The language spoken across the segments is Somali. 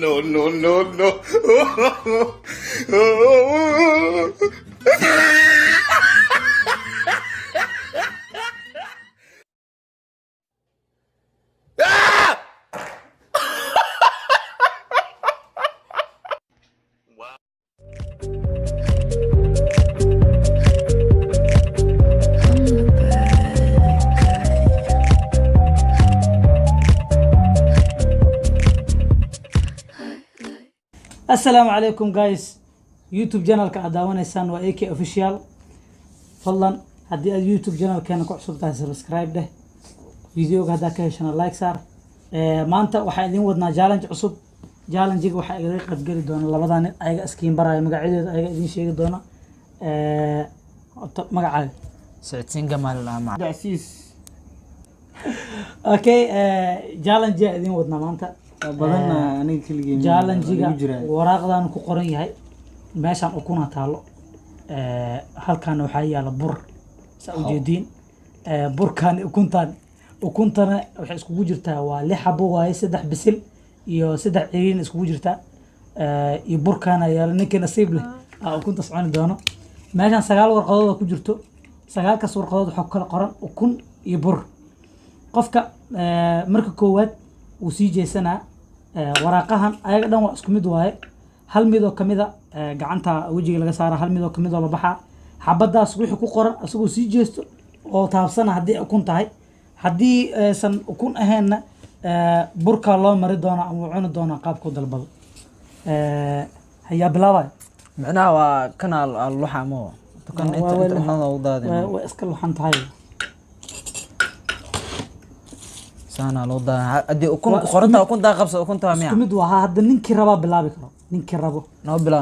No, no, no, no. السلام عليكم جايز يوتيوب channel ka daawaneysaan waa AK official fadlan hadii aad YouTube channel keena ku cusub tahay subscribe dheh videoga hadaa ka heshana like saar maanta waxaan idin wadnaa challenge cusub challenge-ga waxa ay qayb gali doona labadan nin ayaga iskiin baraya magacyadooda ayaga idin sheegi doona magacaaga سعتين جمال مع Dacsiis okay challenge idin wadnaa maanta badana aniga kaliya challenge-ga waraaqdan ku qoran yahay meeshan ukuna taalo halkan waxa yaala bur saa u jeedin burkan ukuntana waxay iskugu jirtaa waa 6 xabo waaye 3 bisil iyo 3 ciriin iskugu jirtaa iyo burkana yaala ninka nasiib leh ukunta socon doono meeshan 9 warqadood ku jirto 9 kaas warqadood waxa kala qoran ukun iyo bur qofka marka koowaad uu sii jeesanaa waraaqahan ayaga dhan waa isku mid waaye hal mid oo kamida gacanta wajiga laga saara hal mid oo kamid oo la baxa xabadaas wixii ku qoran asagoo sii jeesto oo taabsana hadii ukun tahay hadii aysan ukun ahaynna burka loo mari doona ama cuni doona qaabku dalbado haya bilaabay معناها وكان اللوحة مو كان انت هذا وضادي واسكل waxaan tahay سانا لو دا ادي اكون قرنتا اكون دا قبسه اكون تا ميا mid waa hadda ninkii raba bilaabi karo ninkii rabo نو بلا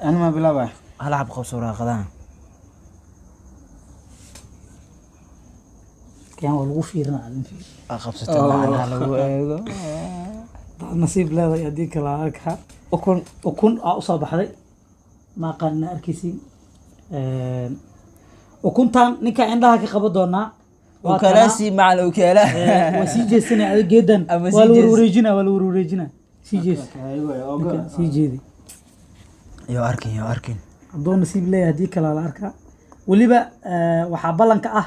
انا ما بلعبها هلا عب خبص وراقدان كان lagu fiirina قبصت معنا لو ايغو nasiib leedahay hadii kala arka ukun aa usoo baxday ma qanna arkaysiin ukuntan ninka indhaha ka qabo doonaa وكراسي مع الوكالة وسي جيسنا هذا جدا والوروريجنا سي جيس سي جيدي يو اركين دون نصيب لي هذيك لا اركا وليبا waxa balanka ah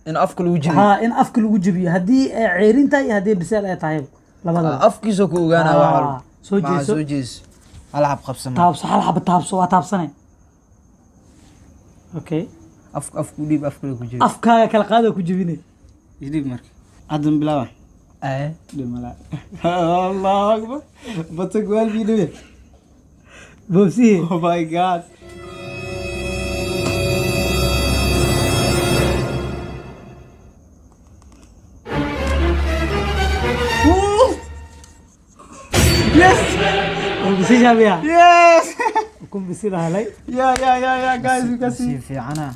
ان افكل وجهي in afka lagu jabiyo hadii ceerinta iyo hadii bisal ay tahay labada افكيسو ku ogaana waxa soo jeeso soo jees هلا عب خبصنا taabso hal xab taabso waa taabsanay okay اف ديب افكل ku jiro afkaaga kala qaado ku jabinay يديب مرك ادم بلعبها ايه دملا الله اكبر بتقول فيديو بوسي او ماي جاد بوسي جابيا يس كون بيصير علي يا جايز في عنا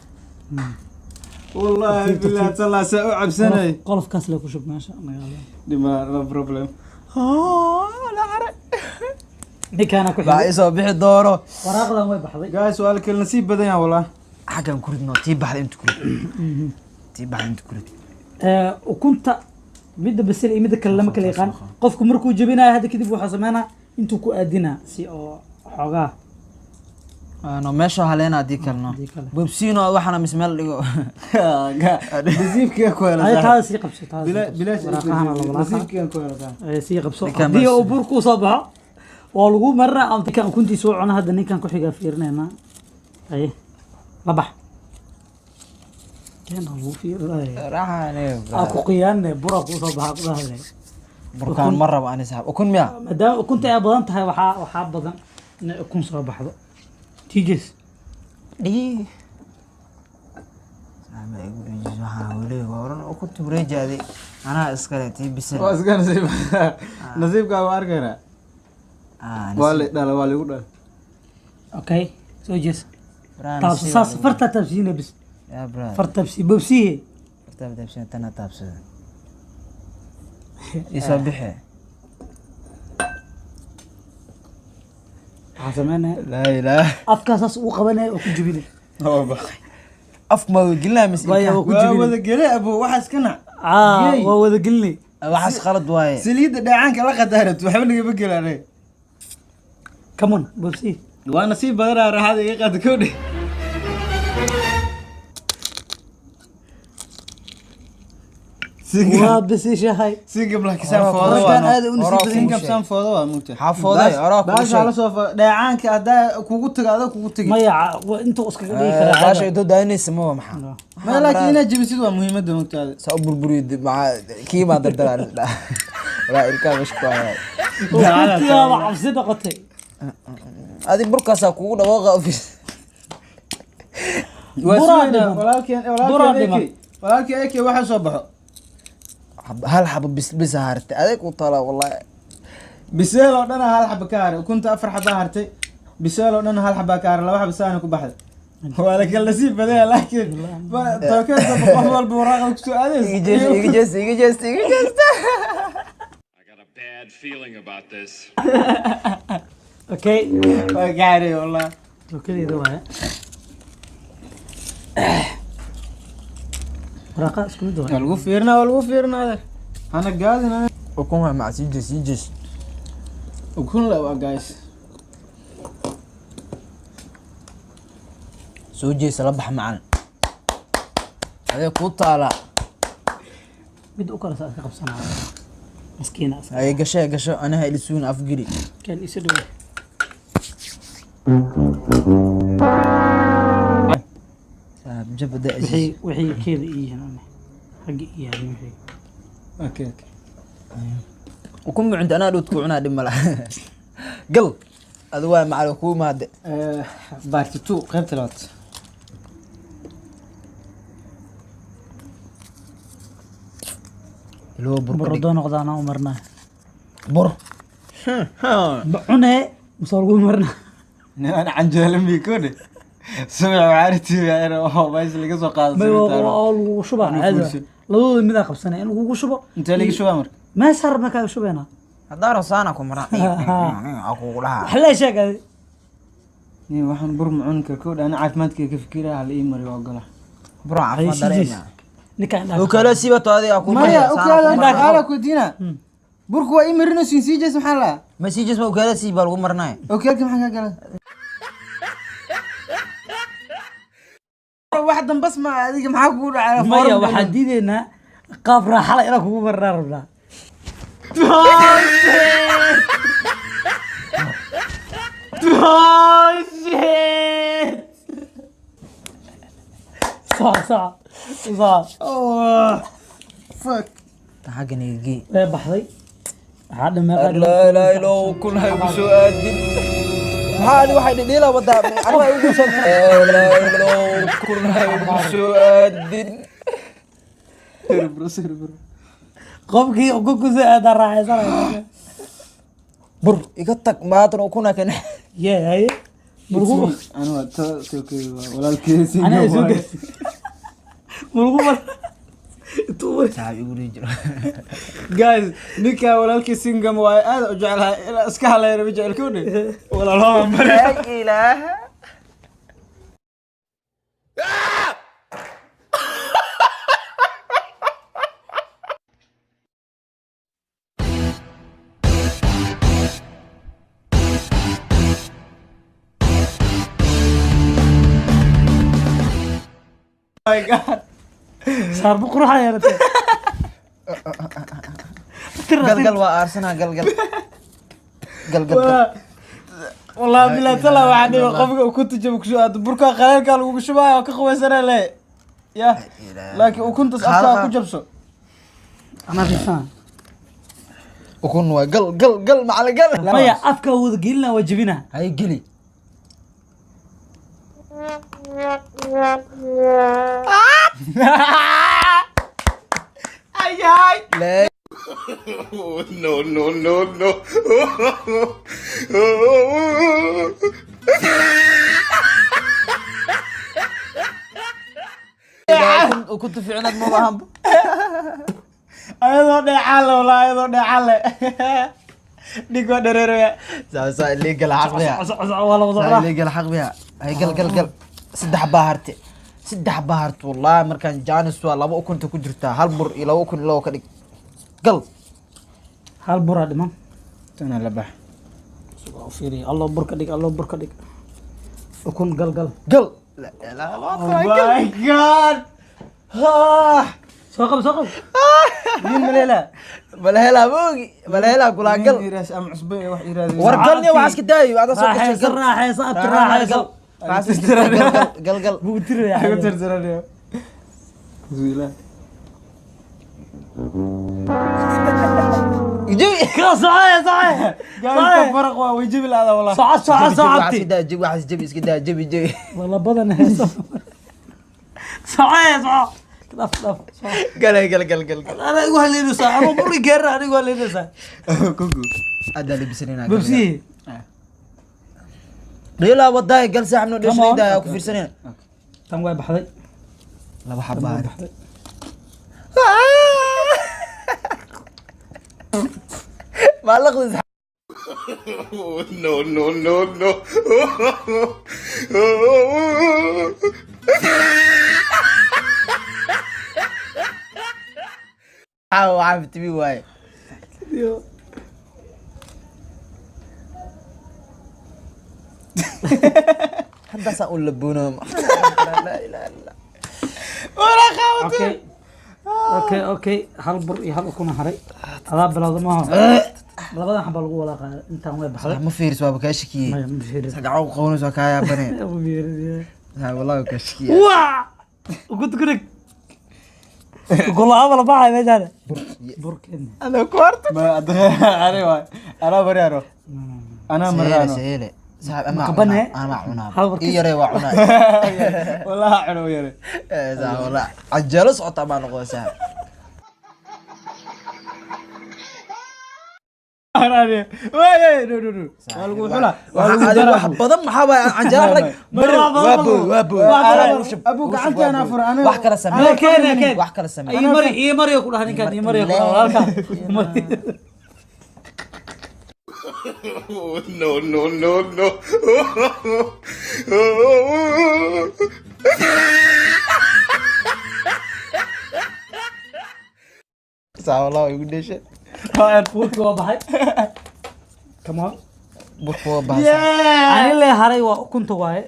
والله بالله طلع ساعة سنة قلف كاس لك وشوف ماشي ديما نو بروبلم لا عرق دي كان كحل بايسو بخي دوره وراقدا way baxday جايز سؤالك النصيب بدنا والله حاجه كردنا تي بحد انت كرد ukunta midda bisil iyo midda kale lama kala yaqaan qofku markuu jabinayo hada kadib waxa sameeyna intuu ku aadina si oo xogaa انا ماشي علينا دي كلنا بوبسينو waxana mismeel dhigo نصيبك يا كويل ay taas si qabso taas بلاش نصيبك يا كويل ay si qabso hadii uu burku soo baxo waa lagu marna amta kan ukuntii soo cuna hada ninkan ku xiga fiirnayna ay la bax كان هو في راح عليه اكو قيان برا كو soo baxa qadahay بركان مره وانا سحب اكون ميا maadaama ukunta ay badan tahay waxa badan in ukun soo baxdo تيجس دي ما يقول حاولي ورن كنت بريجا دي انا اسكلتي بس واسكن نصيبك واركنا والله يقول اوكي سو جس طب صاص فرتا تبسينه بس يا برا فرتا بسي بوبسي فرتا تبسينه تنا تابس يسبحه عزمنا لا اله افكاسس او قبنay oo ku jibinay هو بخي af ma wada gelina mis Way, waa ku jibinay. وهذا قلي ابو واحد كنا waa wada gelnay waxaas qalad waaye saliidda dheecaanka la qadaarato waxba nagama gelaane come on bobsi waa nasiib badanaa raaxada iga qaada kowdhe waa bisishahay singam lakisaan Hora- foodo Markaan waa aad u hora- nasiib singam saan foodo waa mugta xaafooday oraa ku baasha la soo dheecaanka haddaa kugu tago adoo kugu tagi maya intuu iskaga dhigi karaa baasha intuu daanaysa ma maxaa ma laakiin inaad jabisid waa muhiimadda mugtaada saa u burburiyo dib maxaa kii maa dardaraa walaa irkaa meesha ku haya waqtigaaba cabsi noqotay adi burkaasaa kugu dhawaaqa ofis Buraa dhiman. Buraa dhiman. walaalkii eke waxa soo baxo hal xabo bis hartay adeeg u tala wallahi biseel oo dhan hal xaba ka haray ukunta 4 xaba hartay biseel oo dhan hal xaba ka haray 2 xaba saana ku baxday waa la kala nasiib badan laakiin tawkeedka qof walba waraaqada ku soo aadaysa iga jeest I got a bad feeling about this. okay waa gaaray wallahi tokadeeda waaya waraaqa isku mid waaya waa lagu fiirnaa hana gaadina ukun waa mac sii jees ukun la waa guys soo jeesa la bax macan adeeg ku taala mid u kala saa iska qabsanaya miskiina iska ay gasho anaha ilisuun afgiri kan isu dhow jabada wixii keeda iyihiin ane xagga iyahay wixii okay ukun mucunta anaa dhowt ku cunaa dhib mala gal adu waa macal ku maade part 2 qaybta labaad iloo bur baradoo noqdaana u marnaa bur cune masoo lagu marnaa naan canjeelo mi kode sumع waarti yaar oo bays laga soo qaado may oo lagu shubaa caadi labadooda mid qabsanay in lagu shubo inta laga shubaa marka ma sarna ka shubeena hadaa rasaana ku mara aku dhaha xalay sheegay ni waxaan bur mucunka kode ana caafimaadka ka fikiraa hal ii mari ogola bur caafimaad dareema ninka oo kala siibato adiga aku maya ukala ku diina burku waa ii marino siin sii jees maxaa la messages ma kala siiba lagu marnaa okeelka maxaa ka galay wax dambas ma adiga maxaa kugu dhacay maya waxaan diideynaa qaab raaxa la inaan kugu marnaa rabnaa صح oh fuck xagan igi way baxday waxaa dhameeqa la la ilo kun hay ugu soo aadin maxaa waxay dhidhiila wadaa aniga ay ugu soo la ilo kun hay ugu soo aadin cerebro qofkii ugu kusoo aada raaxaysanaya bur iga tag maatan oo kuna kan yee mulgu anu waa tookay walaalkii ana isu gas mulgu mar tuur saabi ugu jiro guys ninka walaalkii singam waa aad u jeclahay ila iska haleeyo ma jecel koodhe walaalaha mari la ilaaha my god صار بقروح يا رتي galgal waa aarsana galgal والله بالله تلا واحد قفك وكنت جبك شو هذا بركة خلال قال وشباب كخوي سنة ليه يا لكن وكنت أصلا كجبسو انا في سان ukun waa gal macal gal مايا افكا ودقيلنا وجبنا hay geli أي هاي la Oh, no, no, no, no. ukunta fiicnad ma lahan أيضا نعلى والله أيضا نعلى نيكو دريرة saa illegal xaq biya ولا وضعنا illegal xaq biya hay gal saddex baaharte saddex baahart wallahi markaan jaanis waa laba ukunta ku jirtaa hal bur iyo laba ukun loo ka dhig gal hal buraa dhiman tana la bax oo fiiri allo burka dhig allo burka dhig ukun gal gal gal oh my god soo qab min maleela balahela moogi balahela kula gal iras am cusbe wax iraadi war galni wax iska daayo ada soo qashay gal raaxaysa abti raaxaysa gal gal buu tiraya ayo tirtiranayo bismillah يجي صحيح قال فرق ويجيب هذا والله صعبتي كده جيب واحد جيب كده جيب والله بدن هيصة صحيح لف قال انا اقول لي نسا انا بري كير انا اقول لي نسا كوكو هذا اللي بسنينا ببسي لا والله قال ساعه من ليش ده في سنين تم واي بحدي لا بحبها ما لغز No, no, no, no. عرفت بيه واي حد اقول لبونا لا اله الا اوكي هل بر هل اكون حري هذا بلاد ما labadan xabal lagu wada qaaday intaan way baxday ما فيرس بابا كاشكي ma fiirin سقعوا قونس وكايا بني ma fiirin ها والله كاشكي waa ugu tukurig golaha wala baxay meeshaan burkeen انا كورت ما انا بريانو انا مرانو سهيله صاحب اما كبنة؟ انا عنا هل بركز؟ اي يري وعنا والله عنو يري والله عجلوا صوت ما نقول صاحب انا وي نو والله حلا هذا واحد بدن محاوى عجل لك وابو ابو قعدت انا افر انا واحد كلا سمي كين واحد كلا سمي اي مري ku dhahan ninkan mari ku dhahan No, no, no, no. صح والله يقول ليش burki waa baxay come on بخو بس ani le haray waa ukunta waaye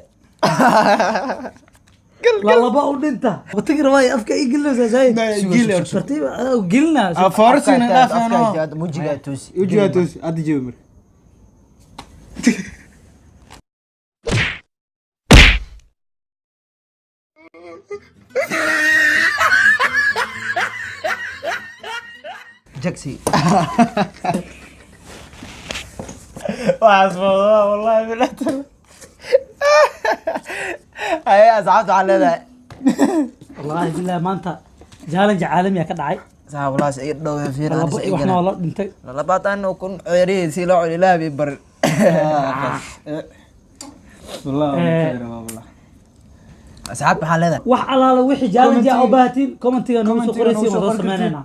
laba u dhinta watiga rabay afka i gelinaysa say جيل tartiib ana gelina فورسنا دافنا هذا موجي توسي وجهتوس ادي جومر جاكسي واسمه والله بالله هاي ازعجت على ذا wallahi billahi maanta challenge caalami ah ka dhacay صح والله سيد دو في laba iyo waxna waa la dhintay لا بات انه كن عيري سي لو لا بيبر والله والله اصحاب حال هذا wax alaala wixii challenge ah oo baahatiin commentiga noo soo qoraysiin wada sameynayna